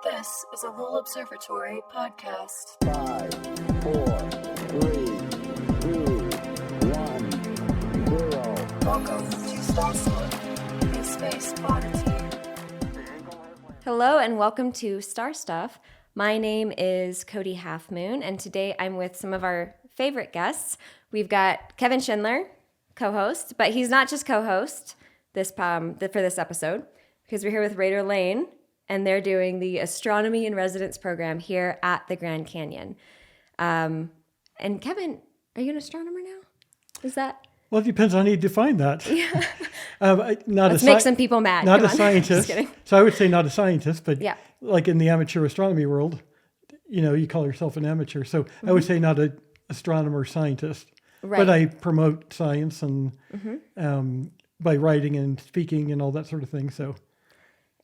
This is a Lowell Observatory podcast. 5, 4, 3, 2, 1, 0. Welcome to Star Stuff, a space oddity. Hello and welcome to Star Stuff. My name is Cody Halfmoon, and today I'm with some of our favorite guests. We've got Kevin Schindler, co-host, but he's not just co-host for this episode, because we're here with Rader Lane, and they're doing the Astronomy in Residence program here at the Grand Canyon. And Kevin, are you an astronomer now? Is that? Well, it depends on how you define that. Yeah. Let's make some people mad. Not Come a on. scientist. Just kidding. So I would say not a scientist, but Yeah. like in the amateur astronomy world, you call yourself an amateur. So I would say not an astronomer scientist, Right. but I promote science and by writing and speaking and all that sort of thing. So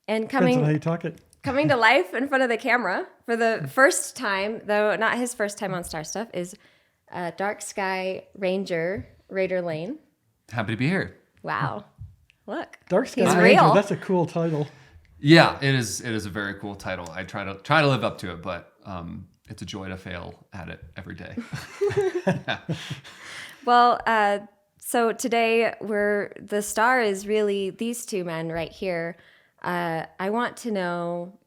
And depends on how you talk it. coming to life in front of the camera for the first time, though not his first time on Star Stuff, is Dark Sky Ranger Rader Lane. Happy to be here. Wow. Look. Dark Sky He's Ranger, real. that's a cool title. Yeah, it is. It is a very cool title. I try to live up to it, but it's a joy to fail at it every day. Well, so today the star is really these two men right here. I want to know,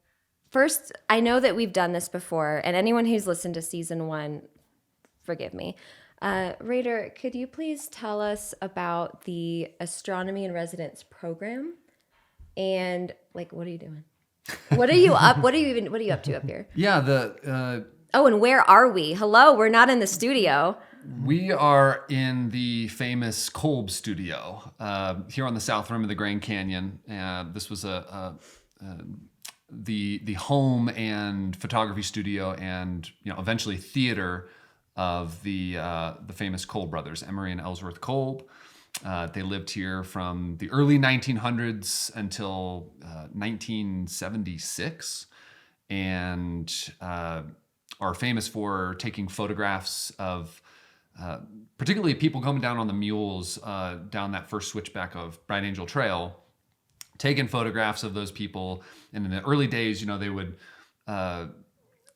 first, I know that we've done this before, and anyone who's listened to season 1, forgive me. Rader, could you please tell us about the Astronomy in Residence program? And what are you doing? What are you up? What are you up to up here? Yeah, Oh, and where are we? Hello, we're not in the studio. we are in the famous Kolb studio here on the south rim of the Grand Canyon. This was the home and photography studio, and eventually theater of the famous Kolb brothers, Emery and Ellsworth Kolb. They lived here from the early 1900s until 1976, and are famous for taking photographs of particularly people coming down on the mules down that first switchback of Bright Angel Trail, taking photographs of those people. And in the early days,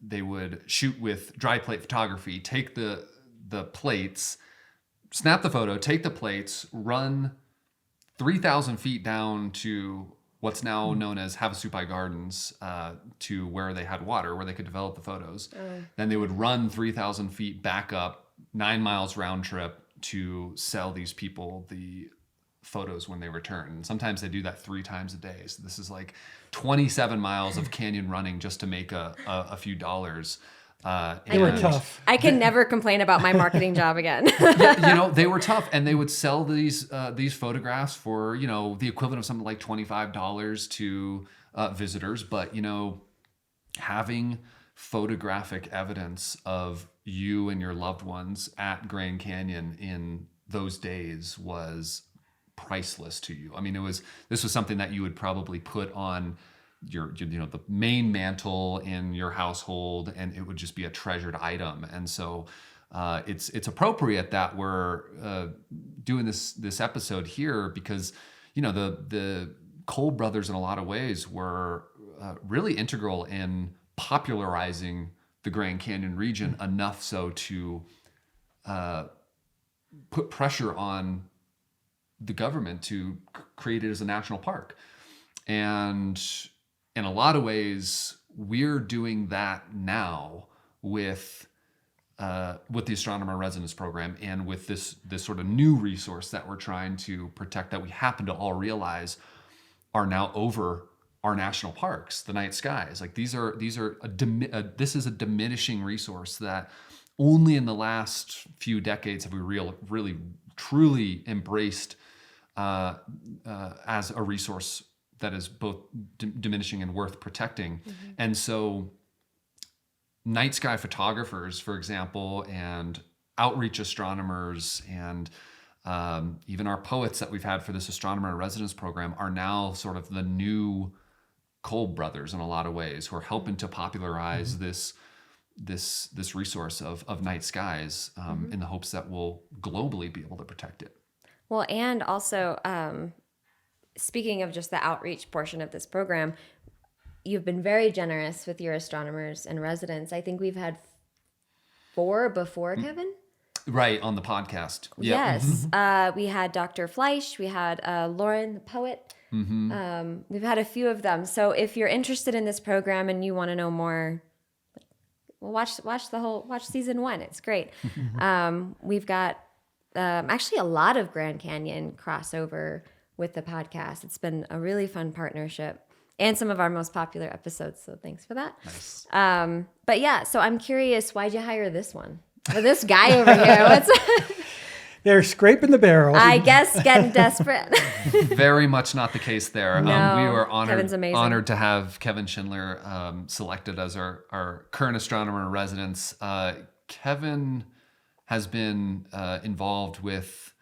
they would shoot with dry plate photography, take the plates, snap the photo, take the plates, run 3,000 feet down to what's now known as Havasupai Gardens, to where they had water, where they could develop the photos. Then they would run 3,000 feet back up, 9 miles round trip, to sell these people the photos when they return. And sometimes they do that 3 times a day. So this is like 27 miles of canyon running just to make a few dollars. They were tough. I can never complain about my marketing job again. Yeah, they were tough, and they would sell these photographs for the equivalent of something like $25 to visitors. But having photographic evidence of you and your loved ones at Grand Canyon in those days was priceless to you. I mean, this was something that you would probably put on your the main mantle in your household, and it would just be a treasured item. And so it's appropriate that we're doing this episode here, because the Kolb brothers in a lot of ways were really integral in popularizing the Grand Canyon region, enough so to put pressure on the government to create it as a national park. And in a lot of ways, we're doing that now with the Astronomer Residence program, and with this sort of new resource that we're trying to protect, that we happen to all realize are now over our national parks, the night skies. Like this is a diminishing resource that only in the last few decades have we really truly embraced as a resource that is both diminishing and worth protecting. Mm-hmm. And so night sky photographers, for example, and outreach astronomers, and even our poets that we've had for this Astronomer in Residence program are now sort of the new Kolb brothers in a lot of ways, who are helping to popularize this resource of night skies in the hopes that we'll globally be able to protect it. Well, and also, speaking of just the outreach portion of this program, you've been very generous with your astronomers and residents. I think we've had 4 before Kevin. Right, on the podcast. Yeah. Yes. We had Dr. Fleisch. We had Lauren, the poet. We've had a few of them. So if you're interested in this program and you want to know more, well, watch season 1. It's great. We've got actually a lot of Grand Canyon crossover with the podcast. It's been a really fun partnership and some of our most popular episodes. So thanks for that. Nice. But yeah, so I'm curious, why'd you hire this one? Or this guy over here? They're scraping the barrel. I guess getting desperate. Very much not the case there. No, We were Kevin's amazing. honored to have Kevin Schindler selected as our current astronomer in residence. Kevin has been involved with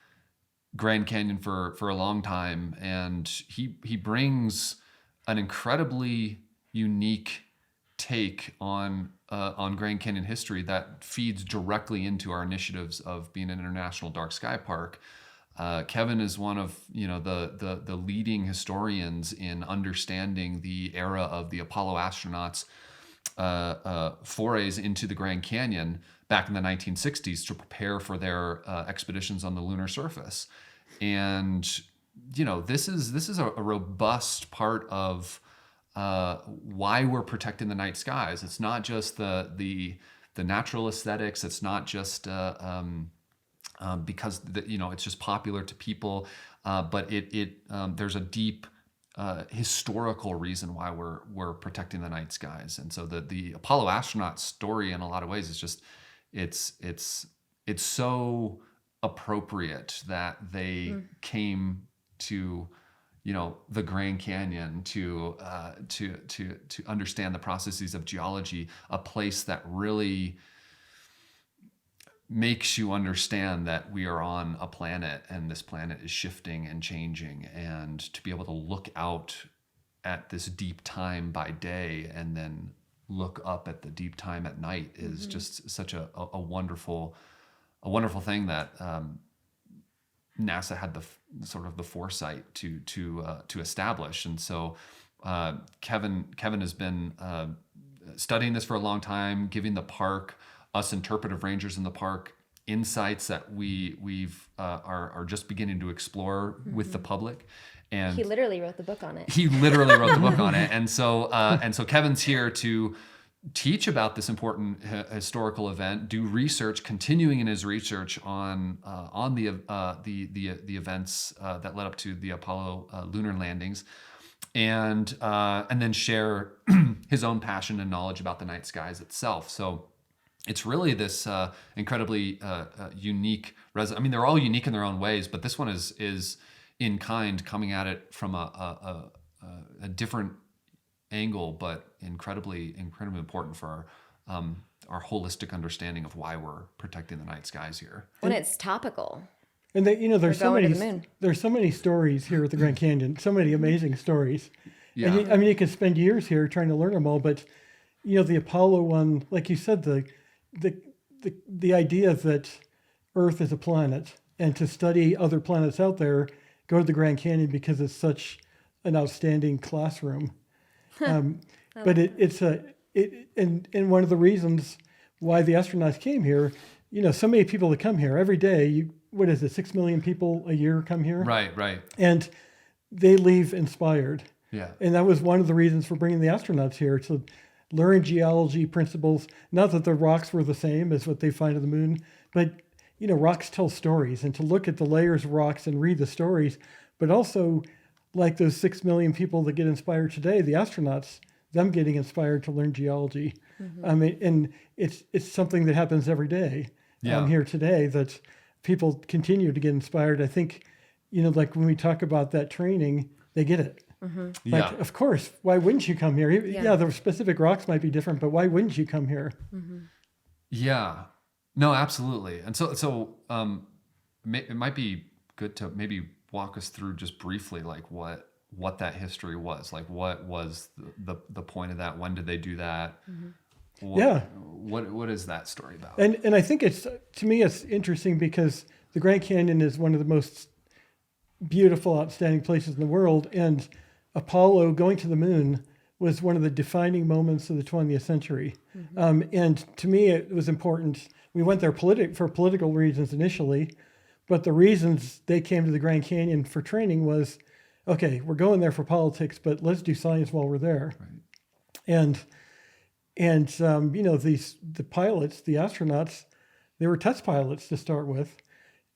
Grand Canyon for a long time, and he brings an incredibly unique take on Grand Canyon history that feeds directly into our initiatives of being an international dark sky park. Kevin is one of the leading historians in understanding the era of the Apollo astronauts' forays into the Grand Canyon back in the 1960s to prepare for their expeditions on the lunar surface. And this is a robust part of why we're protecting the night skies. It's not just the natural aesthetics. It's not just because it's just popular to people, but there's a deep historical reason why we're protecting the night skies. And so the Apollo astronaut story, in a lot of ways, is just it's so appropriate that they came to the Grand Canyon to understand the processes of geology, a place that really makes you understand that we are on a planet and this planet is shifting and changing, and to be able to look out at this deep time by day and then look up at the deep time at night is just such a wonderful thing that NASA had the foresight to establish. And so Kevin has been studying this for a long time, giving the park, us interpretive rangers in the park, insights that we've are just beginning to explore with the public. And He literally wrote the book on it. And so Kevin's here to teach about this important historical event, do research, continuing in his research on the events that led up to the Apollo lunar landings, and then share his own passion and knowledge about the night skies itself. So it's really this incredibly unique. They're all unique in their own ways, but this one is in kind, coming at it from a different angle, but incredibly important for our holistic understanding of why we're protecting the night skies here. When it's topical. And there's so going to the many moon. there's so many stories here at the Grand Canyon, so many amazing stories. Yeah. And you could spend years here trying to learn them all, but the Apollo one, like you said, the idea that Earth is a planet, and to study other planets out there, go to the Grand Canyon because it's such an outstanding classroom. But and one of the reasons why the astronauts came here, so many people that come here every day. What is it? 6 million people a year come here. Right. And they leave inspired. Yeah. And that was one of the reasons for bringing the astronauts here, to learn geology principles. Not that the rocks were the same as what they find on the moon, but rocks tell stories, and to look at the layers of rocks and read the stories, but also, like those 6 million people that get inspired today, the astronauts, them getting inspired to learn geology. And it's something that happens every day here today, that people continue to get inspired. I think, like when we talk about that training, they get it. Like, of course, why wouldn't you come here? Yeah, the specific rocks might be different, but why wouldn't you come here? Yeah, no, absolutely. And so it might be good to maybe walk us through just briefly, like what that history was, like what was the point of that? When did they do that? What is that story about? And I think to me it's interesting because the Grand Canyon is one of the most beautiful, outstanding places in the world, and Apollo going to the moon was one of the defining moments of the 20th century. And to me, it was important. We went there for political reasons initially, but the reasons they came to the Grand Canyon for training was, okay, we're going there for politics, but let's do science while we're there. Right. And the pilots, the astronauts, they were test pilots to start with,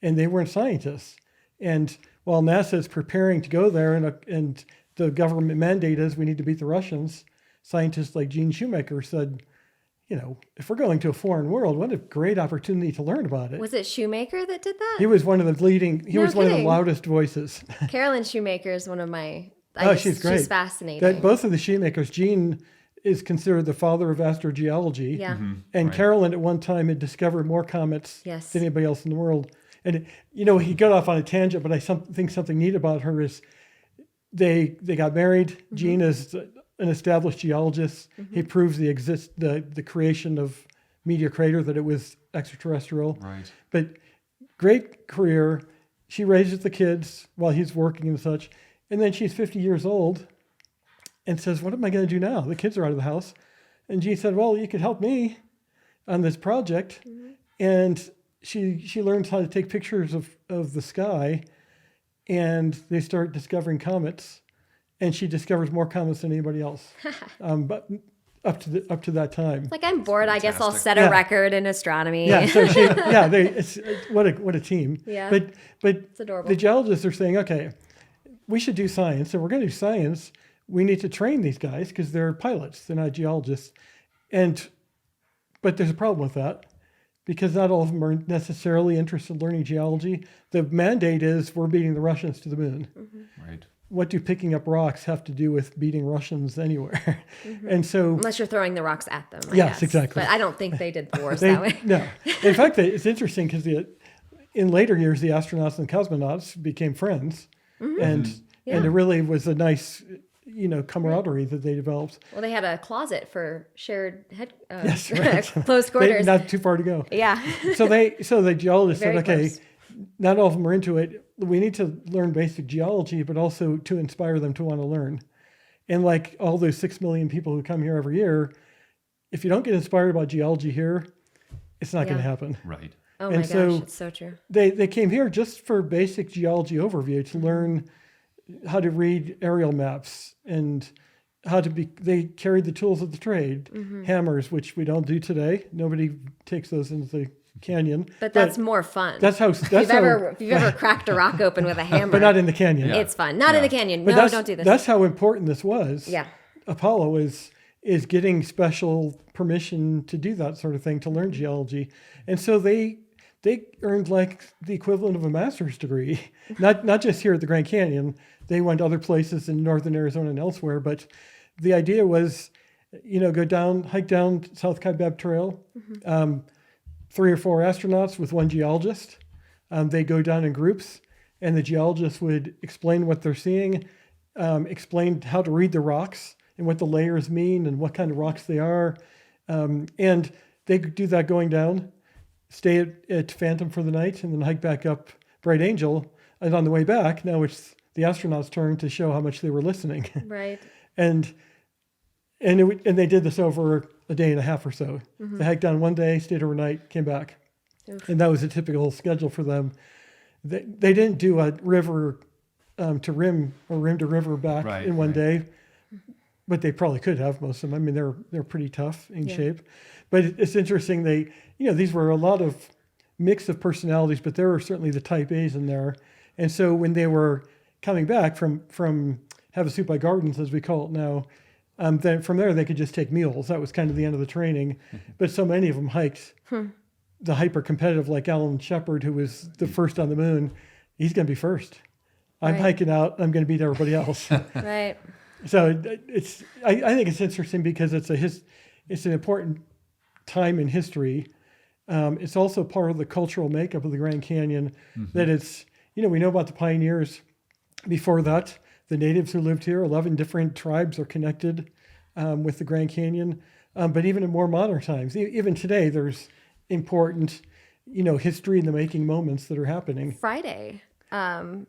and they weren't scientists. And while NASA is preparing to go there, and the government mandate is we need to beat the Russians, scientists like Gene Shoemaker said, if we're going to a foreign world, what a great opportunity to learn about it. Was it Shoemaker that did that? He was one of the one of the loudest voices. Carolyn Shoemaker is one of my, she's great. She's fascinating. Both of the Shoemakers, Gene is considered the father of astrogeology. Yeah. And Carolyn at one time had discovered more comets than anybody else in the world. And, he got off on a tangent, but I think something neat about her is they got married. Gene is an established geologist. He proves the creation of Meteor Crater, that it was extraterrestrial. Right. But great career. She raises the kids while he's working and such. And then she's 50 years old and says, what am I going to do now? The kids are out of the house. And Gene said, well, you could help me on this project. And she learns how to take pictures of the sky, and they start discovering comets. And she discovers more comets than anybody else. But up to that time. Like, I'm bored. I guess I'll set a record in astronomy. Yeah. So what a team. Yeah. But it's adorable. The geologists are saying, okay, we should do science. And we're going to do science. We need to train these guys because they're pilots. They're not geologists. But there's a problem with that, because not all of them are necessarily interested in learning geology. The mandate is we're beating the Russians to the moon. Right. What do picking up rocks have to do with beating Russians anywhere? And so, unless you're throwing the rocks at them. I yes, guess. exactly. But I don't think they did the wars that way. No. In fact, it's interesting because in later years, the astronauts and cosmonauts became friends, and it really was a nice, camaraderie that they developed. Well, they had a closet for shared Yes, right. close quarters. Not too far to go. Yeah. So the geologists said, Very okay, close. not all of them are into it. We need to learn basic geology, but also to inspire them to want to learn. And like all those 6 million people who come here every year, if you don't get inspired about geology here, it's not going to happen. Right. Oh my gosh, it's so true. They came here just for basic geology overview, to learn how to read aerial maps and they carried the tools of the trade, hammers, which we don't do today. Nobody takes those into the canyon. But that's more fun. If you've ever cracked a rock open with a hammer. But not in the canyon. Yeah. It's fun. Not in the canyon. But Don't do this. That's how important this was. Yeah. Apollo is getting special permission to do that sort of thing, to learn geology. And so they earned like the equivalent of a master's degree, not just here at the Grand Canyon. They went other places in northern Arizona and elsewhere. But the idea was, hike down South Kaibab Trail, 3 or 4 astronauts with 1 geologist. They go down in groups, and the geologist would explain what they're seeing, explain how to read the rocks and what the layers mean and what kind of rocks they are. And they do that going down, stay at Phantom for the night, and then hike back up Bright Angel. And on the way back, now it's the astronauts' turn to show how much they were listening. Right. And they did this over a day and a half or so. They hiked down one day, stayed overnight, came back. Oof. And that was a typical schedule for them. They didn't do a river to rim or rim to river back in one day, but they probably could have, most of them. I mean, they're pretty tough in shape. But it's interesting. These were a lot of mix of personalities, but there were certainly the type A's in there. And so when they were coming back from Havasupai by Gardens, as we call it now, then from there they could just take mules. That was kind of the end of the training. But so many of them hiked. The hyper competitive, like Alan Shepard, who was the first on the moon, he's going to be first. I'm hiking out. I'm going to beat everybody else. Right. So I think it's interesting because it's an important time in history. It's also part of the cultural makeup of the Grand Canyon. That it's, we know about the pioneers. Before that, the natives who lived here, 11 different tribes are connected with the Grand Canyon. But even in more modern times, even today, there's important, history in the making moments that are happening. Friday. I'm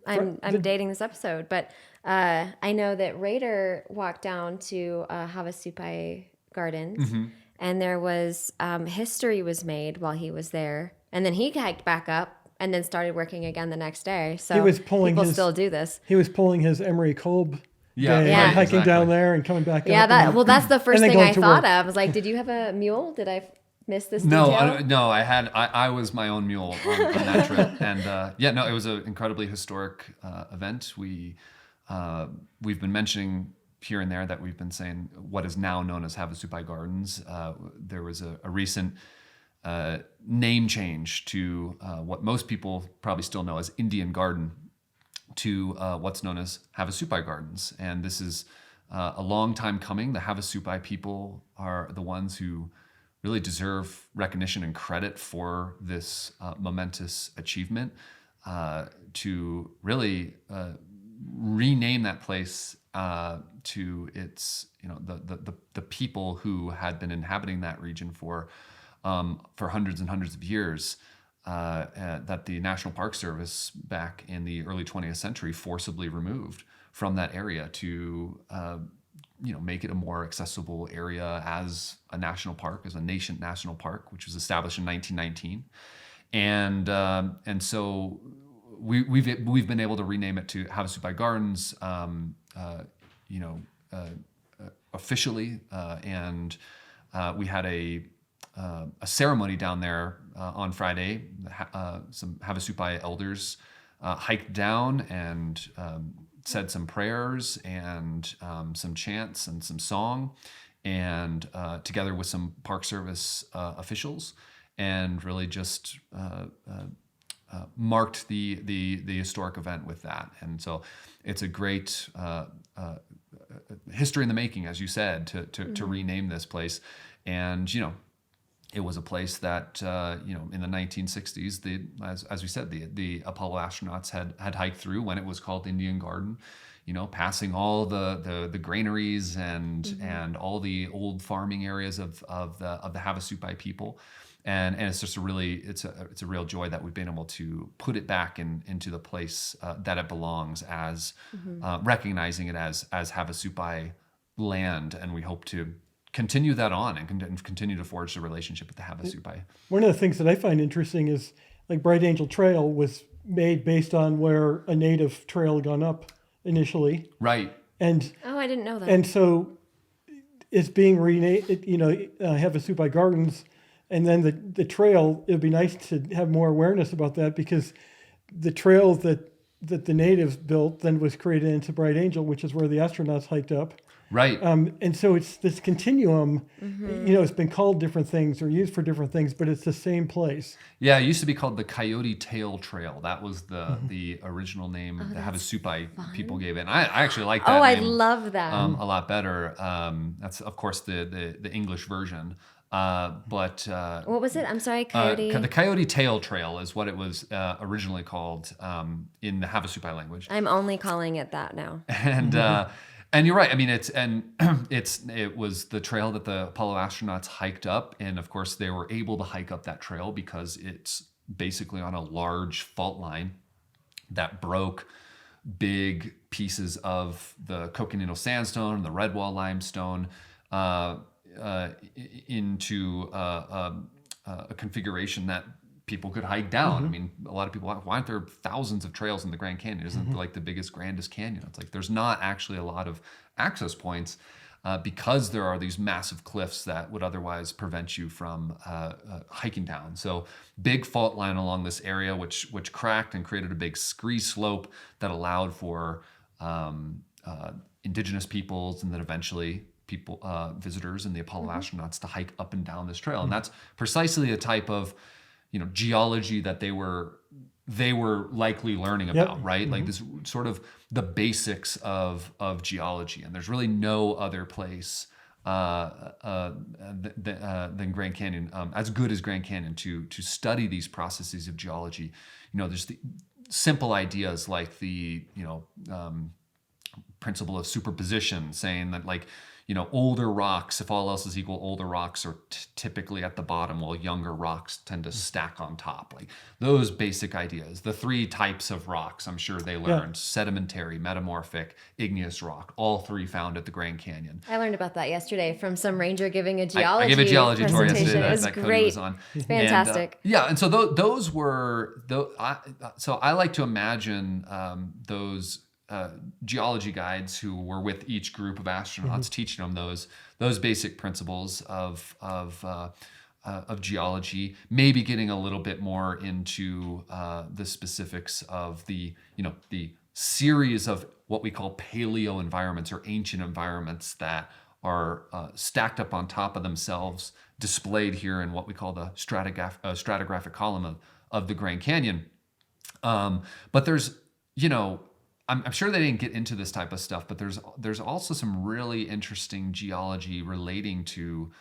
dating this episode, but I know that Rader walked down to Havasupai Gardens, and there was history was made while he was there, and then he hiked back up and then started working again the next day. So He was pulling people his- still do this. He was pulling his Emery Kolb Yeah, day, Yeah. and hiking down exactly. there and coming back Yeah, up. and then- that's the first then thing going I to thought work. of. I was like, did you have a mule? Did I miss this No, detail? I was my own mule on that trip, and it was an incredibly historic event. We've been mentioning here and there that we've been saying what is now known as Havasupai Gardens. There was a recent name change to what most people probably still know as Indian Garden to what's known as Havasupai Gardens, and this is a long time coming. The Havasupai people are the ones who really deserve recognition and credit for this momentous achievement to really rename that place to its, the people who had been inhabiting that region for hundreds and hundreds of years. That the National Park Service back in the early 20th century forcibly removed from that area to make it a more accessible area as a national park, as a nascent national park, which was established in 1919, and so we've been able to rename it to Havasupai Gardens, officially, and we had a ceremony down there on Friday. Some Havasupai elders hiked down and said some prayers and some chants and some song, and together with some Park Service officials, and really just marked the historic event with that. And so it's a great history in the making, as you said, to rename this place. And it was a place that in the 1960s, as we said, the Apollo astronauts had hiked through when it was called Indian Garden, passing all the granaries and all the old farming areas of the Havasupai people, and it's just it's a real joy that we've been able to put it back into the place that it belongs, as recognizing it as Havasupai land, and we hope to continue that on and continue to forge the relationship with the Havasupai. One of the things that I find interesting is like Bright Angel Trail was made based on where a native trail had gone up initially. Right. And I didn't know that. and so it's being renamed, Havasupai Gardens, and then the trail, it would be nice to have more awareness about that, because the trail that the natives built then was created into Bright Angel, which is where the astronauts hiked up. Right. And so it's this continuum, it's been called different things or used for different things, but it's the same place. Yeah, it used to be called the Coyote Tail Trail. That was the original name the Havasupai people gave it. And I actually like that I name love that. a lot better. That's, of course, the English version. But What was it? I'm sorry, Coyote. the Coyote Tail Trail is what it was originally called in the Havasupai language. I'm only calling it that now. And you're right. I mean, it was the trail that the Apollo astronauts hiked up, and of course they were able to hike up that trail because it's basically on a large fault line that broke big pieces of the Coconino sandstone and the Redwall limestone into a configuration that people could hike down. I mean, a lot of people, why aren't there thousands of trails in the Grand Canyon? Isn't it like the biggest, grandest canyon? It's like there's not actually a lot of access points because there are these massive cliffs that would otherwise prevent you from hiking down. So big fault line along this area, which cracked and created a big scree slope that allowed for indigenous peoples and then eventually visitors and the Apollo astronauts to hike up and down this trail. And that's precisely a type of geology that they were likely learning about, right? Like this sort of the basics of geology. And there's really no other place than Grand Canyon, as good as Grand Canyon to study these processes of geology. There's the simple ideas like the principle of superposition, saying that older rocks, if all else is equal, older rocks are typically at the bottom while younger rocks tend to stack on top. Like those basic ideas. The 3 types of rocks, I'm sure they learned: sedimentary, metamorphic, igneous rock, all 3 found at the Grand Canyon. I learned about that yesterday from some ranger giving a geology I gave a geology tour presentation. yesterday It was that Cody great. was on. Fantastic. And so those were, so I like to imagine those geology guides who were with each group of astronauts, teaching them those basic principles of geology, maybe getting a little bit more into the specifics of the series of what we call paleo environments or ancient environments that are stacked up on top of themselves, displayed here in what we call the stratigraphic column of the Grand Canyon. But there's, I'm sure they didn't get into this type of stuff, but there's also some really interesting geology relating to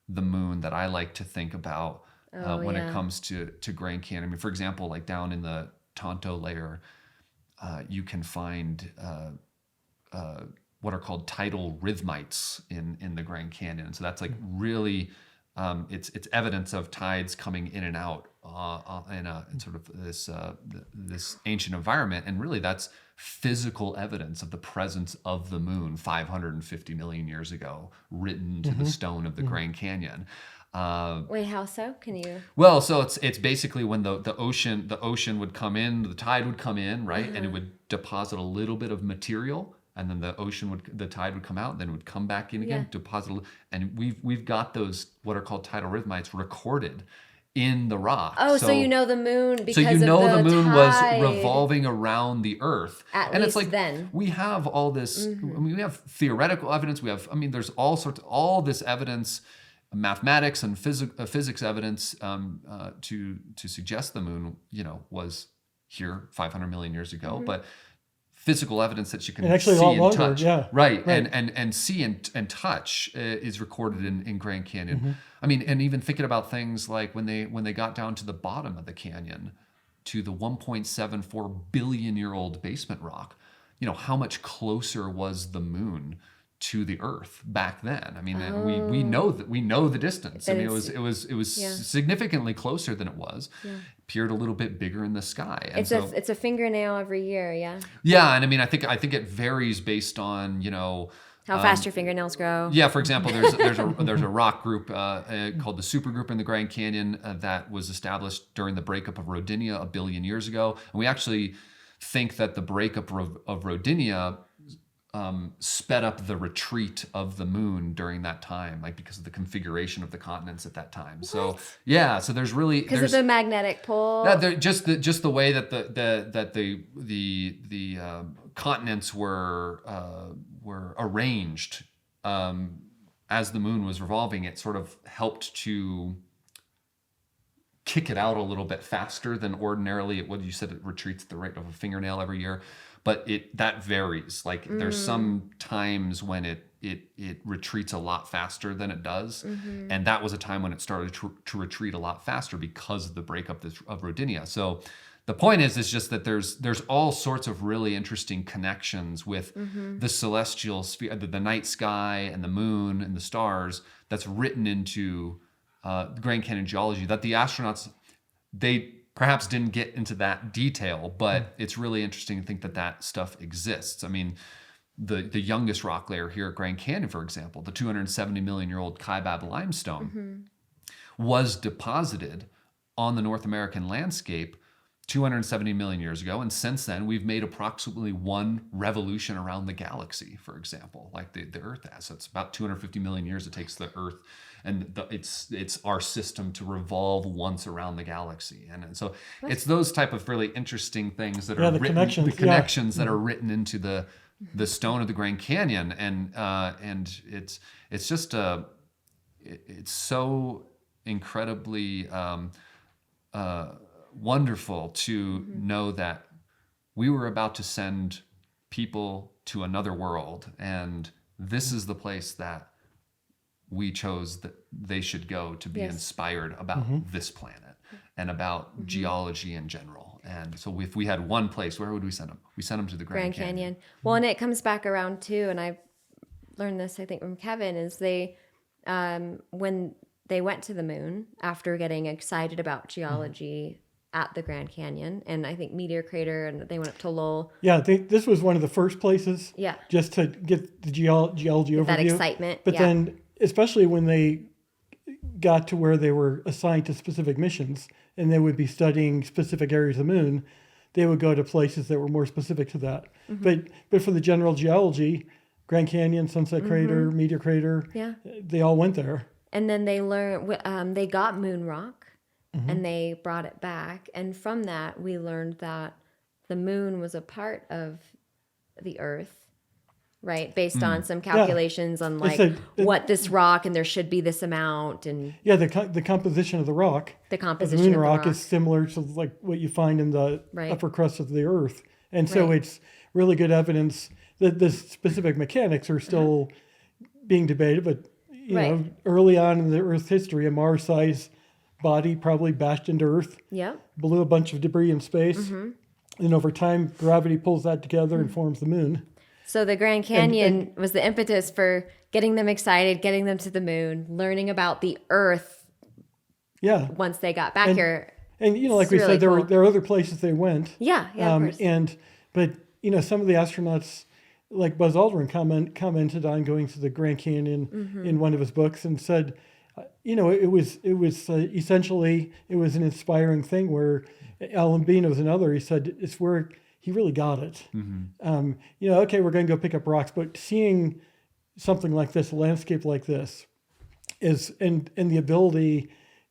the moon that I like to think about when it comes to Grand Canyon. I mean, for example, like down in the Tonto layer, you can find what are called tidal rhythmites in the Grand Canyon. And so that's like really, it's evidence of tides coming in and out in sort of this ancient environment. And really that's physical evidence of the presence of the moon 550 million years ago, written into the stone of the Grand Canyon. Wait, how so? Can you? Well, so it's basically when the ocean would come in, the tide would come in, right, and it would deposit a little bit of material, and then the tide would come out, and then it would come back in again, deposit, and we've got those what are called tidal rhythmites recorded in the rock. Oh, so the moon because so the moon tide was revolving around the Earth, at and least it's like we have all this. I mean, we have theoretical evidence. There's all this evidence, mathematics and physics evidence to suggest the moon, was here 500 million years ago, but physical evidence that you can actually see a lot and longer, touch, right. and see and touch is recorded in Grand Canyon. I mean, and even thinking about things like when they got down to the bottom of the canyon, to the 1.74 billion year old basement rock, how much closer was the moon to the Earth back then? I mean, we know the distance. I mean, it was significantly closer than it was. Appeared a little bit bigger in the sky. And it's a fingernail every year. Yeah. Yeah, and I mean, I think it varies based on how fast your fingernails grow. Yeah, for example, there's a rock group called the Supergroup in the Grand Canyon that was established during the breakup of Rodinia 1 billion years ago, and we actually think that the breakup of Rodinia sped up the retreat of the moon during that time, like because of the configuration of the continents at that time. What? So there's really because of the magnetic pole. Just the way that the continents were arranged as the moon was revolving. It sort of helped to kick it out a little bit faster than ordinarily it would. You said it retreats at the rate of a fingernail every year. But that varies. Like there's some times when it retreats a lot faster than it does, and that was a time when it started to retreat a lot faster because of the breakup of Rodinia. So the point is just that there's all sorts of really interesting connections with the celestial sphere, the night sky and the moon and the stars that's written into the Grand Canyon geology that the astronauts they perhaps didn't get into that detail, but it's really interesting to think that stuff exists. I mean, the youngest rock layer here at Grand Canyon, for example, the 270 million year old Kaibab limestone, was deposited on the North American landscape 270 million years ago. And since then, we've made approximately 1 revolution around the galaxy, for example, like the Earth has. So it's about 250 million years it takes the Earth and it's our system to revolve once around the galaxy. And so it's those type of really interesting things that are written, the connections that are written into the stone of the Grand Canyon. And it's just it's so incredibly wonderful to know that we were about to send people to another world, and this is the place that we chose that they should go to be inspired about this planet and about geology in general. And so if we had one place, where would we send them? We send them to the Grand Canyon. Well, and it comes back around too, and I learned this, I think, from Kevin, is they, when they went to the moon after getting excited about geology at the Grand Canyon, and I think Meteor Crater, and they went up to Lowell. Yeah, this was one of the first places. Yeah. Just to get the geology overview. That excitement. But then, especially when they got to where they were assigned to specific missions, and they would be studying specific areas of the moon, they would go to places that were more specific to that. But for the general geology, Grand Canyon, Sunset Crater, Meteor Crater, they all went there. And then they learned, they got moon rock, and they brought it back. And from that, we learned that the moon was a part of the Earth, right? Based on some calculations on what this rock, and there should be this amount. And the composition of the rock. The composition of the moon of the rock rock is similar to like what you find in the upper crust of the Earth. And so Right. it's really good evidence that the specific mechanics are still being debated, but you know, Right. early on in the Earth's history, a Mars-sized body probably bashed into Earth, Yep. blew a bunch of debris in space, and over time, gravity pulls that together and forms the moon. So the Grand Canyon was the impetus for getting them excited, getting them to the moon, learning about the Earth Yeah, once they got back here. and you know, like It's we really said, there cool. were other places they went. Yeah, of course. But you know, some of the astronauts, like Buzz Aldrin, commented on going to the Grand Canyon in one of his books and said, you know, it was essentially it was an inspiring thing. Where Alan Bean was another. He said it's where he really got it. You know, okay, we're going to go pick up rocks, but seeing something like this, a landscape like this, is and the ability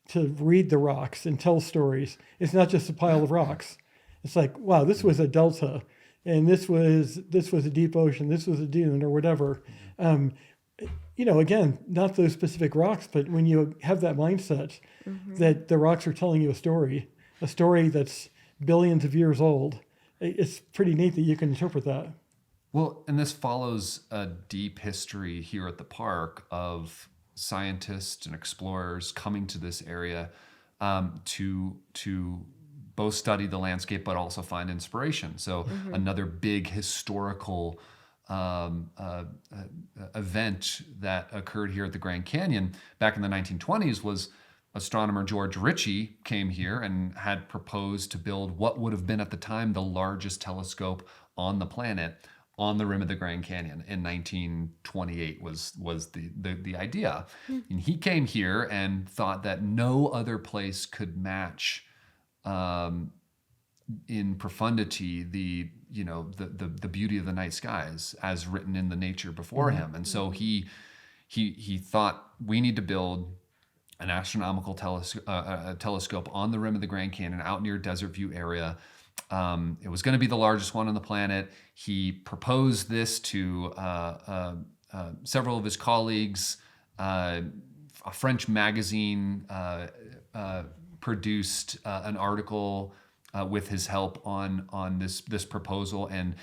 to read the rocks and tell stories. It's not just a pile of rocks. It's like, wow, this was a delta, and this was a deep ocean, this was a dune, or whatever. You know, again, not those specific rocks, but when you have that mindset that the rocks are telling you a story that's billions of years old, it's pretty neat that you can interpret that. Well, and this follows a deep history here at the park of scientists and explorers coming to this area to both study the landscape but also find inspiration. So another big historical event that occurred here at the Grand Canyon back in the 1920s was astronomer George Ritchie came here and had proposed to build what would have been at the time the largest telescope on the planet on the rim of the Grand Canyon in 1928 was the idea. And he came here and thought that no other place could match in profundity the beauty of the night skies as written in the nature before him. And so he thought we need to build an astronomical telescope on the rim of the Grand Canyon out near Desert View area. It was going to be the largest one on the planet. He proposed this to several of his colleagues. A French magazine produced an article with his help on this proposal, and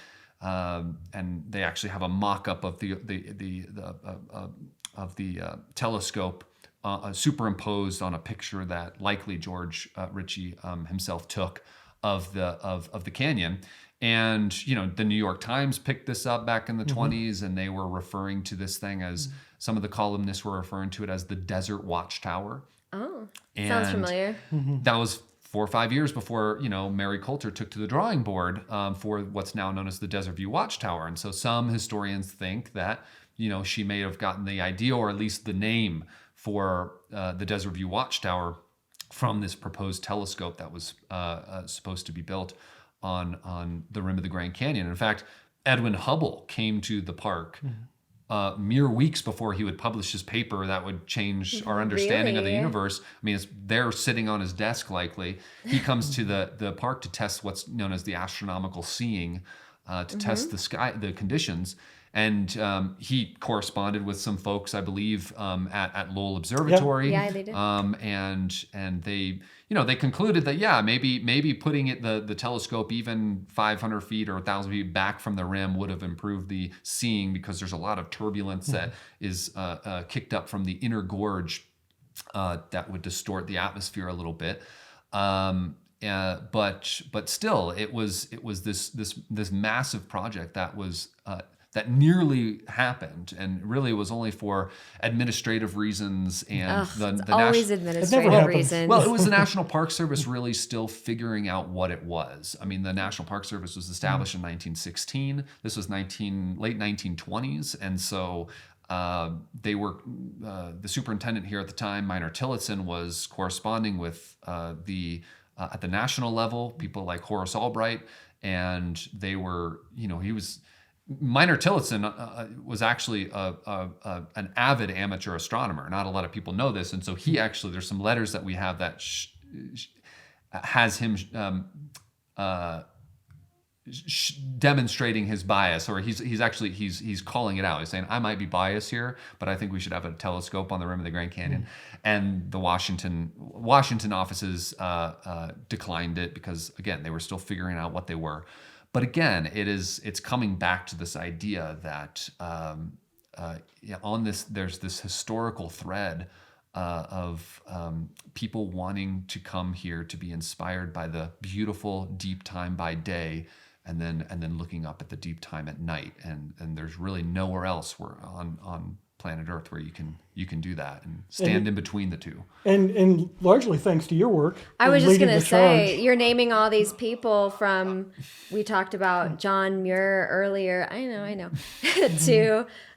they actually have a mock-up of the telescope superimposed on a picture that likely George Ritchie himself took of the canyon. And you know, the New York Times picked this up back in the 20s, and they were referring to this thing as some of the columnists were referring to it as the Desert Watchtower. Oh, And sounds familiar. that was 4 or 5 years before, you know, Mary Coulter took to the drawing board for what's now known as the Desert View Watchtower. And so some historians think that, you know, she may have gotten the idea, or at least the name for the Desert View Watchtower, from this proposed telescope that was supposed to be built on the rim of the Grand Canyon. In fact, Edwin Hubble came to the park mere weeks before he would publish his paper that would change our understanding of the Really? universe. I mean, it's there sitting on his desk likely. He comes to the park to test what's known as the astronomical seeing, to test the sky, the conditions. And he corresponded with some folks, I believe, at Lowell Observatory. Yeah, they did. And they, you know, they concluded that maybe putting the telescope even 500 feet or 1,000 feet back from the rim would have improved the seeing, because there's a lot of turbulence that is kicked up from the inner gorge that would distort the atmosphere a little bit. But still, it was this massive project that that nearly happened, and really was only for administrative reasons and the always administrative happens. reasons. well, it was the National Park Service really still figuring out what it was. I mean, the National Park Service was established in 1916. This was late 1920s, and so they were the superintendent here at the time, Minor Tillotson, was corresponding with at the national level, people like Horace Albright, and they were, he was. Minor Tillotson was actually an avid amateur astronomer. Not a lot of people know this, and so he actually, there's some letters that we have that has him demonstrating his bias, or he's calling it out. He's saying, I might be biased here, but I think we should have a telescope on the rim of the Grand Canyon. And the Washington offices declined it because, again, they were still figuring out what they were. But again, it's coming back to this idea that there's this historical thread of people wanting to come here to be inspired by the beautiful deep time by day, and then looking up at the deep time at night. And there's really nowhere else on planet Earth where you can do that and stand in between the two. And largely thanks to your work. I was in just leading going to the say, charge. you're naming all these people from, we talked about John Muir earlier. I know.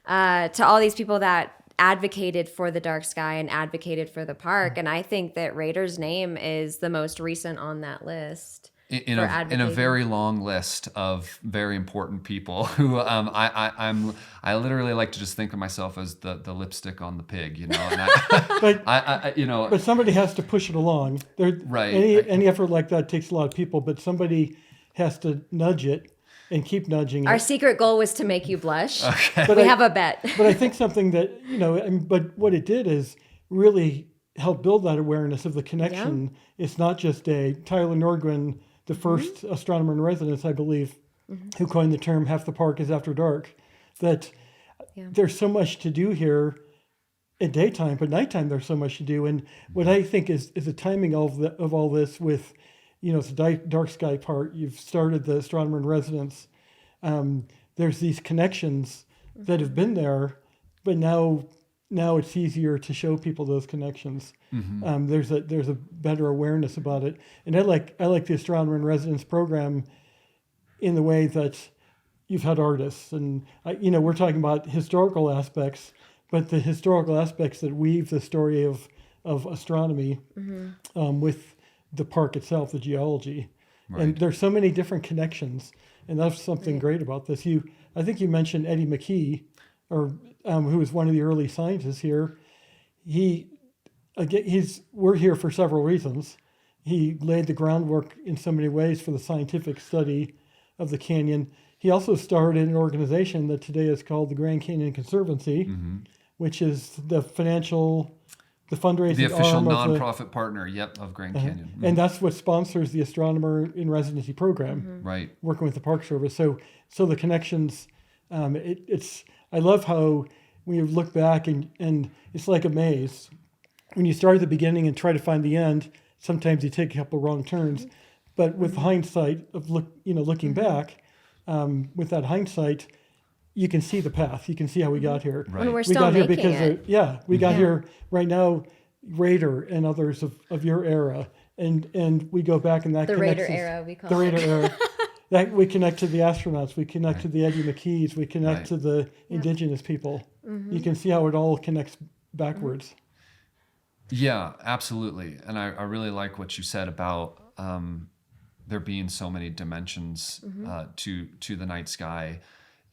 to all these people that advocated for the dark sky and advocated for the park. And I think that Rader's name is the most recent on that list. In a very long list of very important people who I literally like to just think of myself as the lipstick on the pig, And but somebody has to push it along. Right. Any effort like that takes a lot of people, but somebody has to nudge it and keep nudging Our it. secret goal was to make you blush. Okay. But we have a bet. But I think something that, but what it did is really help build that awareness of the connection. Yeah. It's not just Tyler Nordgren, the first astronomer in residence, I believe, who coined the term "half the park is after dark," that there's so much to do here at daytime, but nighttime there's so much to do. And what I think is the timing of all this with, the dark sky part. You've started the astronomer in residence. There's these connections that have been there, but now it's easier to show people those connections. Mm-hmm. There's a better awareness about it, and I like the astronomer in residence program in the way that you've had artists, and we're talking about historical aspects, but the historical aspects that weave the story of astronomy with the park itself, the geology, and there's so many different connections, and that's something great about this. I think you mentioned Eddie McKee, or who was one of the early scientists here. We're here for several reasons. He laid the groundwork in so many ways for the scientific study of the canyon. He also started an organization that today is called the Grand Canyon Conservancy, which is the fundraising the official arm nonprofit partner, of Grand Canyon. Mm-hmm. And that's what sponsors the astronomer in residency program, right? Working with the Park Service. So the connections, I love how when you look back and it's like a maze. When you start at the beginning and try to find the end, sometimes you take a couple wrong turns. But with hindsight of looking back, with that hindsight, you can see the path. You can see how we got here. Right. And we're We still got here making because it. we got here right now. Rader and others of your era, and we go back and that The connects Rader us- era, we call the it. Rader era. That we connect to the astronauts, we connect to the Eddie McKees, we connect to the indigenous people. You can see how it all connects backwards. Yeah, absolutely. And I really like what you said about there being so many dimensions to the night sky.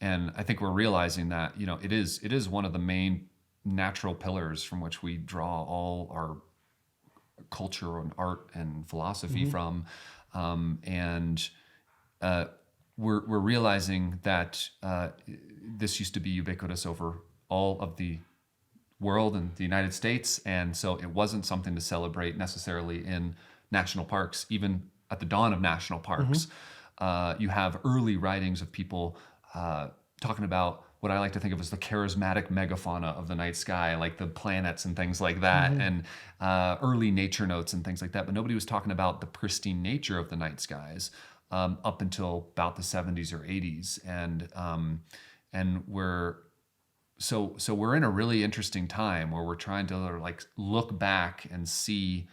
And I think we're realizing that, it is one of the main natural pillars from which we draw all our culture and art and philosophy from. We're realizing that this used to be ubiquitous over all of the world and the United States, and so it wasn't something to celebrate necessarily in national parks. Even at the dawn of national parks, you have early writings of people talking about what I like to think of as the charismatic megafauna of the night sky, like the planets and things like that, and early nature notes and things like that. But nobody was talking about the pristine nature of the night skies up until about the 70s or 80s. And and we're in a really interesting time where we're trying to like look back and see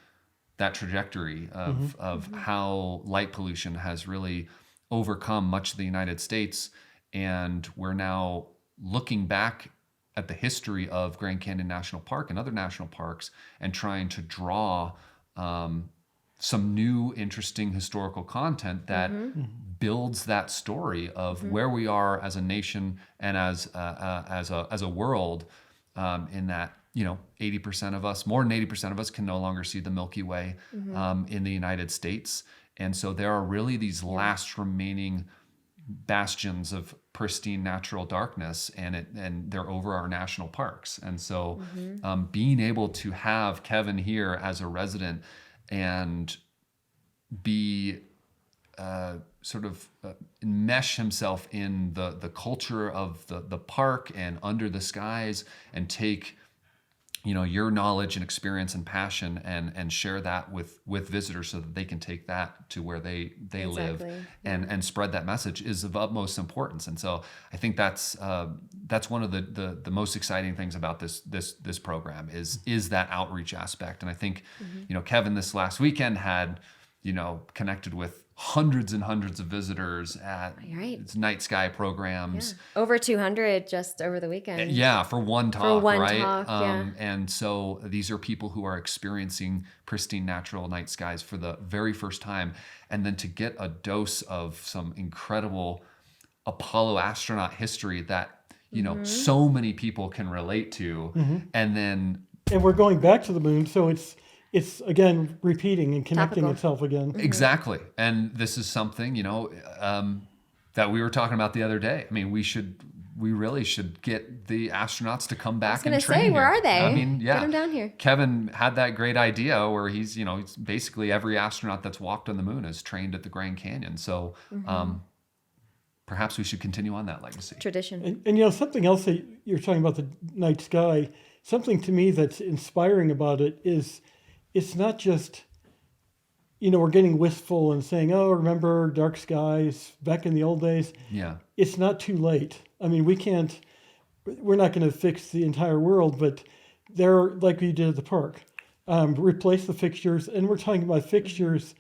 that trajectory of how light pollution has really overcome much of the United States. And we're now looking back at the history of Grand Canyon National Park and other national parks and trying to draw some new interesting historical content that builds that story of where we are as a nation and as a world, in that 80% of us, more than 80% of us, can no longer see the Milky Way in the United States. And so there are really these last remaining bastions of pristine natural darkness, and they're over our national parks. And so being able to have Kevin here as a resident and be enmesh himself in the culture of the park and under the skies, and take your knowledge and experience and passion and share that with visitors so that they can take that to where they live and spread that message is of utmost importance. And so I think that's one of the most exciting things about this program is that outreach aspect. And I think Kevin this last weekend had connected with hundreds and hundreds of visitors at its night sky programs. Yeah. Over 200 just over the weekend. Yeah, for one talk, right? Yeah. And so these are people who are experiencing pristine natural night skies for the very first time. And then to get a dose of some incredible Apollo astronaut history that, so many people can relate to. And we're going back to the moon, so it's again repeating and connecting itself again. Exactly. And this is something, that we were talking about the other day. I mean, we really should get the astronauts to come back and train here. Where are they? I mean, yeah. Get them down here. Kevin had that great idea where he's, it's basically every astronaut that's walked on the moon is trained at the Grand Canyon. So perhaps we should continue on that legacy. Tradition. And something else that you're talking about, the night sky, something to me that's inspiring about it is it's not just, we're getting wistful and saying, oh, remember dark skies back in the old days. Yeah. It's not too late. I mean, we're not going to fix the entire world, but they're like we did at the park. Replace the fixtures. And we're talking about fixtures,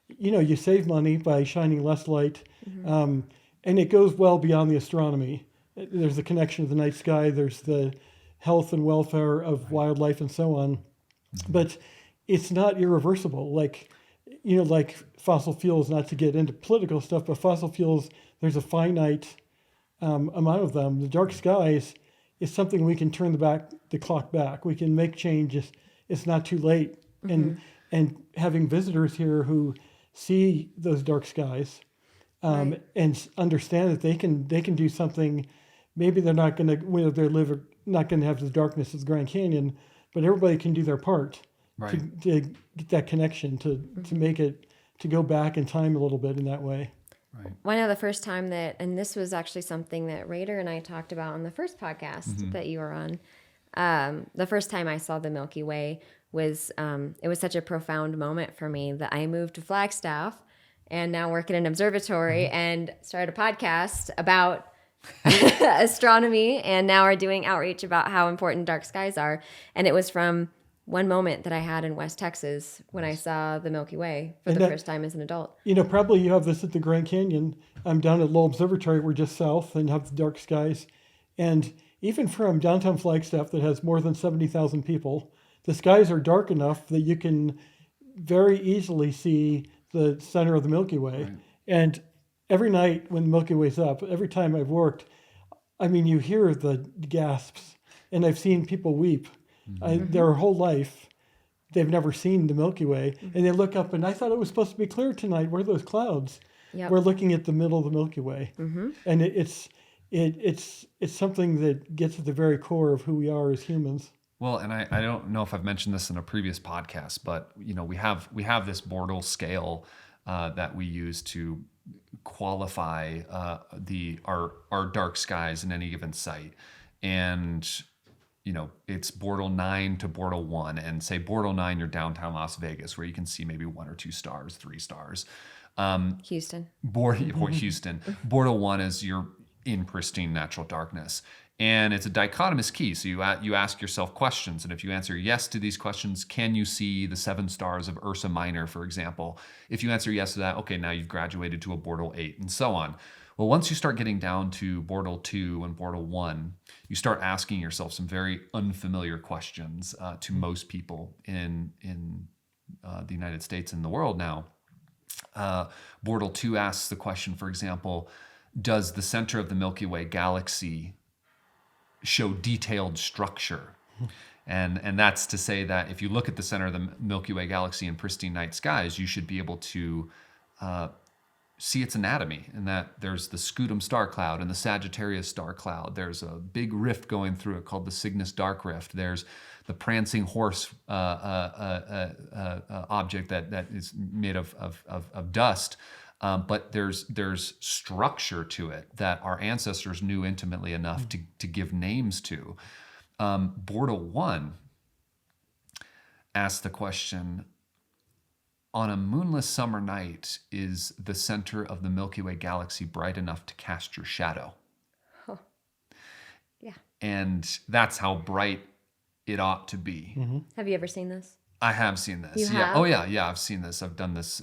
you save money by shining less light. And it goes well beyond the astronomy. There's the connection to the night sky. There's the health and welfare of wildlife and so on. But it's not irreversible. Like fossil fuels, not to get into political stuff, but fossil fuels, there's a finite amount of them. The dark skies is something we can turn the clock back. We can make changes. It's not too late. And having visitors here who see those dark skies and understand that they can do something. Maybe they're not going to, where they live, not going to have the darkness of the Grand Canyon, but everybody can do their part. Right. To get that connection, to make it, to go back in time a little bit in that way. Right. One of the first time and this was actually something that Rader and I talked about on the first podcast that you were on. The first time I saw the Milky Way was, it was such a profound moment for me that I moved to Flagstaff and now work at an observatory and started a podcast about astronomy, and now are doing outreach about how important dark skies are. And it was from one moment that I had in West Texas when I saw the Milky Way for the first time as an adult. Probably you have this at the Grand Canyon. I'm down at Lowell Observatory. We're just south and have the dark skies. And even from downtown Flagstaff that has more than 70,000 people, the skies are dark enough that you can very easily see the center of the Milky Way. Right. And every night when the Milky Way's up, every time I've worked, I mean, you hear the gasps, and I've seen people weep. Their whole life, they've never seen the Milky Way, and they look up, and I thought it was supposed to be clear tonight. Where are those clouds? Yep. We're looking at the middle of the Milky Way, and it's something that gets at the very core of who we are as humans. Well, and I don't know if I've mentioned this in a previous podcast, but we have this Bortle scale that we use to qualify our dark skies in any given site, and it's Bortle 9 to Bortle 1, and say Bortle 9, you're downtown Las Vegas, where you can see maybe 1 or 2 stars, 3 stars. Houston. Houston. Bortle 1 is you're in pristine natural darkness. And it's a dichotomous key. So you ask yourself questions. And if you answer yes to these questions, can you see the 7 stars of Ursa Minor, for example? If you answer yes to that, okay, now you've graduated to a Bortle 8 and so on. Well, once you start getting down to Bortle 2 and Bortle 1, you start asking yourself some very unfamiliar questions to most people in the United States and the world now. Bortle 2 asks the question, for example, does the center of the Milky Way galaxy show detailed structure? And that's to say that if you look at the center of the Milky Way galaxy in pristine night skies, you should be able to see its anatomy, and that there's the Scutum star cloud and the Sagittarius star cloud. There's a big rift going through it called the Cygnus dark rift. There's the prancing horse object that is made of dust. But there's structure to it that our ancestors knew intimately enough to give names to. Bortle 1 asked the question, on a moonless summer night, is the center of the Milky Way galaxy bright enough to cast your shadow? Oh. Yeah. And that's how bright it ought to be. Mm-hmm. Have you ever seen this? I have seen this. You Yeah. have? Oh yeah. I've seen this. I've done this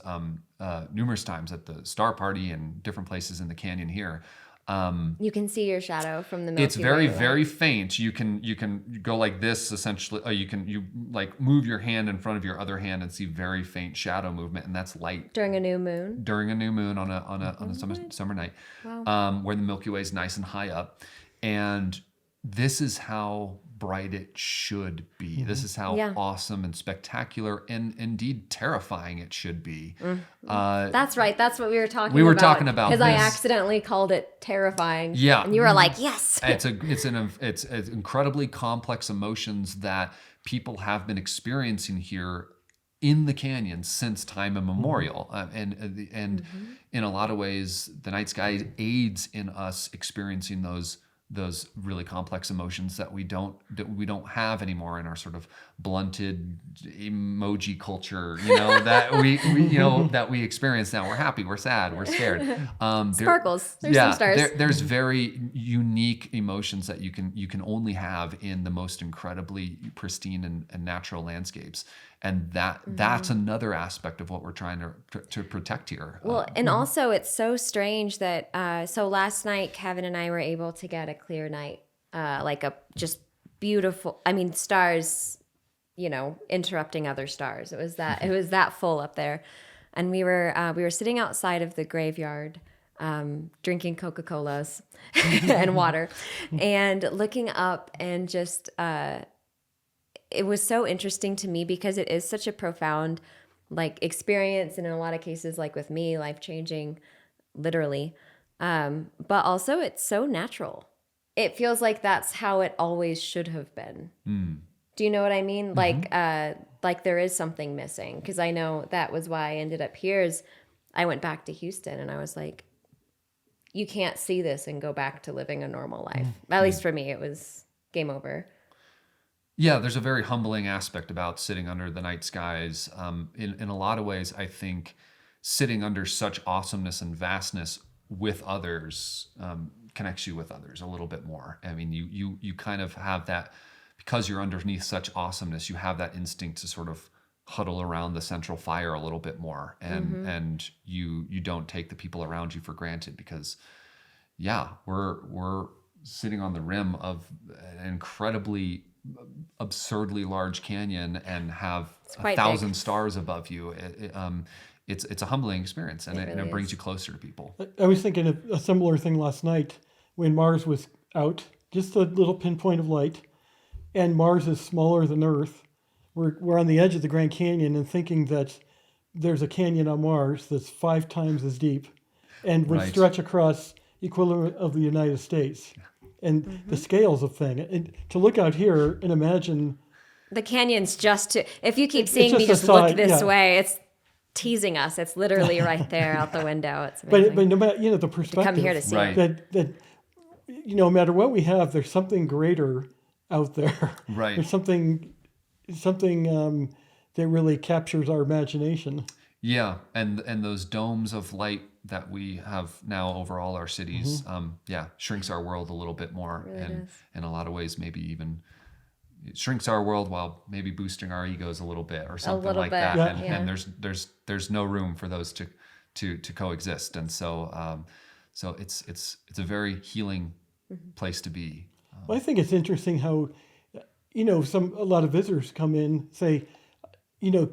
numerous times at the Star Party and different places in the canyon here. You can see your shadow from the Milky Way. It's very, right? very faint. You can go like this essentially. You like move your hand in front of your other hand and see very faint shadow movement, and that's light During a new moon. during a new moon on a summer night, Wow. where the Milky Way is nice and high up, and this is how bright it should be. This is how awesome and spectacular and indeed terrifying it should be. That's right. That's what we were talking about. We were talking about because I this. accidentally called it terrifying. Yeah. And you were like, yes. It's incredibly complex emotions that people have been experiencing here in the canyon since time immemorial, and in a lot of ways, the night sky aids in us experiencing those really complex emotions that we don't have anymore in our sort of blunted emoji culture, that we experience now. We're happy, we're sad, we're scared. Sparkles. There's some stars. There's very unique emotions that you can only have in the most incredibly pristine and natural landscapes. And that's another aspect of what we're trying to protect here. Well, and also it's so strange that so last night Kevin and I were able to get a clear night, like a just beautiful. I mean, stars, interrupting other stars. It was that full up there, and we were sitting outside of the graveyard, drinking Coca-Colas and water, and looking up and just. It was so interesting to me because it is such a profound experience, and in a lot of cases, like with me, life-changing, literally. But also it's so natural. It feels like that's how it always should have been. Do you know what I mean? Mm-hmm. Like there is something missing, because I know that was why I ended up here. Is I went back to Houston and I was like, you can't see this and go back to living a normal life. At least for me, it was game over. Yeah, there's a very humbling aspect about sitting under the night skies. In a lot of ways, I think sitting under such awesomeness and vastness with others connects you with others a little bit more. I mean, you kind of have that, because you're underneath such awesomeness, you have that instinct to sort of huddle around the central fire a little bit more, and you don't take the people around you for granted, because we're sitting on the rim of an incredibly absurdly large canyon and have 1,000 stars above you. It's a humbling experience, and it brings you closer to people. I was thinking of a similar thing last night when Mars was out, just a little pinpoint of light, and Mars is smaller than Earth. We're on the edge of the Grand Canyon and thinking that there's a canyon on Mars that's 5 times as deep and would stretch across the equivalent of the United States. And the scales of thing. And to look out here and imagine... The canyon's if you keep seeing me just look this way, it's teasing us. It's literally right there out the window. It's amazing. But no matter, the perspective... To come here to see it. That no matter what we have, there's something greater out there. Right. There's something that really captures our imagination. Yeah, and those domes of light that we have now over all our cities, shrinks our world a little bit more, Really and does. in a lot of ways, maybe even it shrinks our world while maybe boosting our egos a little bit or something little like bit, that. Yeah. And there's no room for those to coexist, and so it's a very healing place to be. Well, I think it's interesting how, a lot of visitors come in, say,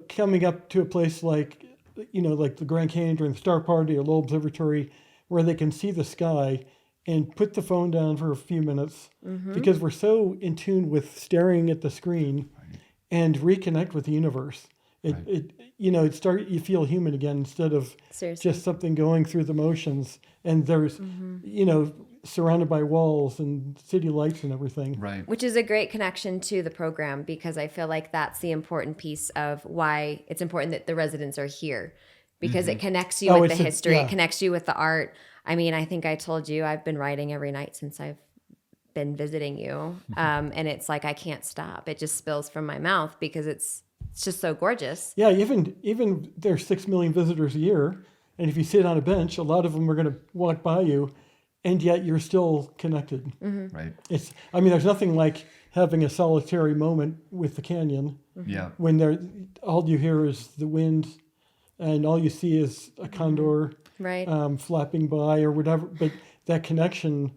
coming up to a place like, like the Grand Canyon during the Star Party or Lowell Observatory, where they can see the sky and put the phone down for a few minutes because we're so in tune with staring at the screen and reconnect with the universe. You feel human again instead of Seriously. just something going through the motions. And there's, surrounded by walls and city lights and everything. Right. Which is a great connection to the program, because I feel like that's the important piece of why it's important that the residents are here, because it connects you with the history, it connects you with the art. I mean, I think I told you I've been writing every night since I've been visiting you. And it's like I can't stop. It just spills from my mouth because it's just so gorgeous. Yeah, even there's 6 million visitors a year, and if you sit on a bench, a lot of them are going to walk by you, and yet you're still connected. Right. There's nothing like having a solitary moment with the canyon Yeah. when all you hear is the wind, and all you see is a condor Right. flapping by or whatever. But that connection.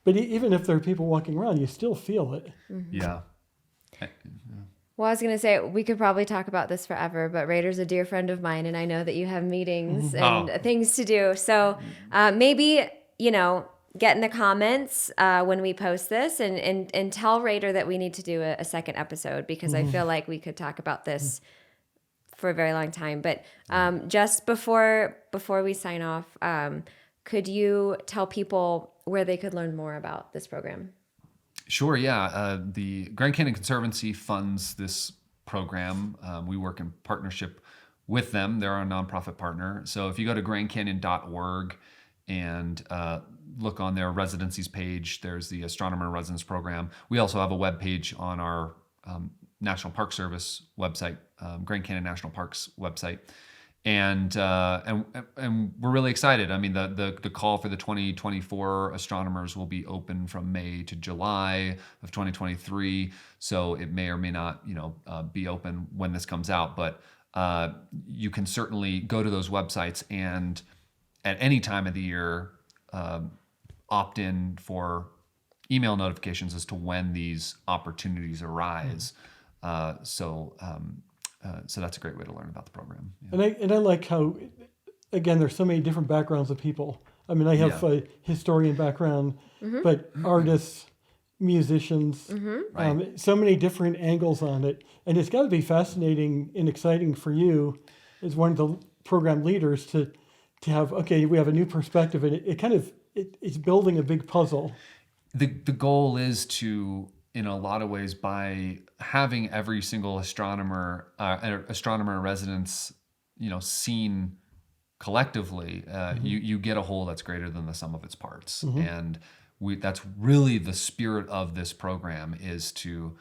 But even if there are people walking around, you still feel it. Yeah. Well, I was going to say, we could probably talk about this forever, but Rader's a dear friend of mine, and I know that you have meetings and things to do. So maybe, get in the comments when we post this and tell Rader that we need to do a second episode, because I feel like we could talk about this for a very long time. But just before we sign off, could you tell people where they could learn more about this program? Sure, yeah. The Grand Canyon Conservancy funds this program. We work in partnership with them. They're our nonprofit partner. So if you go to grandcanyon.org and look on their residencies page, there's the Astronomer Residence Program. We also have a web page on our National Park Service website, Grand Canyon National Parks website. And we're really excited. I mean, the call for the 2024 astronomers will be open from May to July of 2023. So it may or may not, be open when this comes out. But you can certainly go to those websites and at any time of the year opt in for email notifications as to when these opportunities arise. So that's a great way to learn about the program. Yeah. And I like how, again, there's so many different backgrounds of people. I mean, I have a historian background, but artists, musicians, Right. so many different angles on it. And it's got to be fascinating and exciting for you as one of the program leaders to have, we have a new perspective, and it's building a big puzzle. The goal is to, in a lot of ways, by having every single astronomer in residence, seen collectively, you get a whole that's greater than the sum of its parts. And that's really the spirit of this program, is to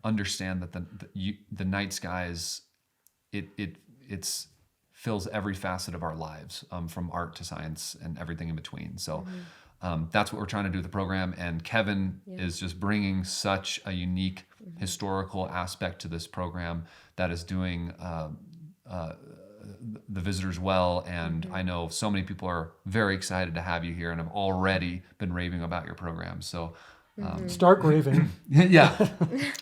understand that the night skies, it's fills every facet of our lives, from art to science and everything in between. So. That's what we're trying to do with the program, and Kevin is just bringing such a unique historical aspect to this program that is doing the visitors well. And I know so many people are very excited to have you here and have already been raving about your program. So Start raving. yeah.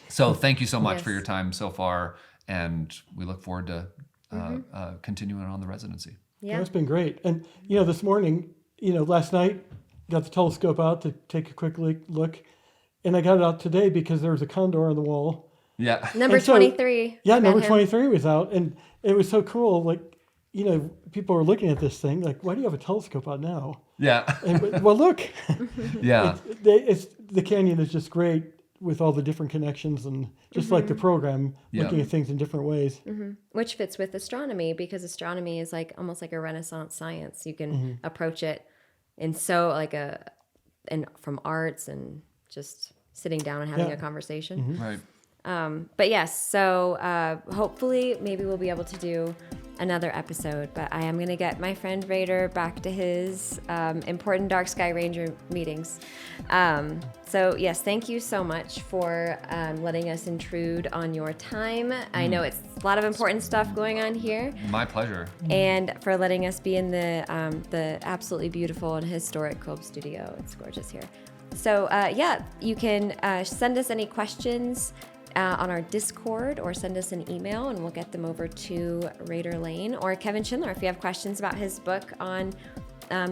So thank you so much for Yes. your time so far, and we look forward to continuing on the residency. Yeah. It's been great. And, this morning, last night, got the telescope out to take a quick look. And I got it out today because there was a condor on the wall. Yeah. Number And so- 23. Yeah, I met number him. 23 was out. And it was so cool. Like, people were looking at this thing, like, why do you have a telescope out now? Yeah. And, well, look, Yeah. the canyon is just great with all the different connections, and just like the program, Yeah. looking at things in different ways. Which fits with astronomy, because astronomy is like almost like a Renaissance science. You can approach it in and from arts and just sitting down and having Yeah. a conversation. Right. But yes, so hopefully maybe we'll be able to do another episode, but I am going to get my friend Rader back to his important Dark Sky Ranger meetings. So yes, thank you so much for letting us intrude on your time. I know it's a lot of important stuff going on here. My pleasure. And for letting us be in the absolutely beautiful and historic Kolb studio. It's gorgeous here. So yeah, you can send us any questions on our Discord or send us an email and we'll get them over to Rader Lane or Kevin Schindler if you have questions about his book on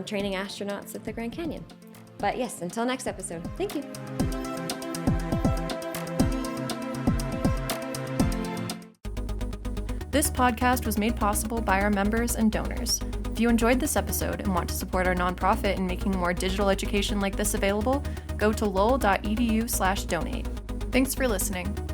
training astronauts at the Grand Canyon. But yes, until next episode, thank you. This podcast was made possible by our members and donors. If you enjoyed this episode and want to support our nonprofit in making more digital education like this available, go to lowell.edu/donate. Thanks for listening.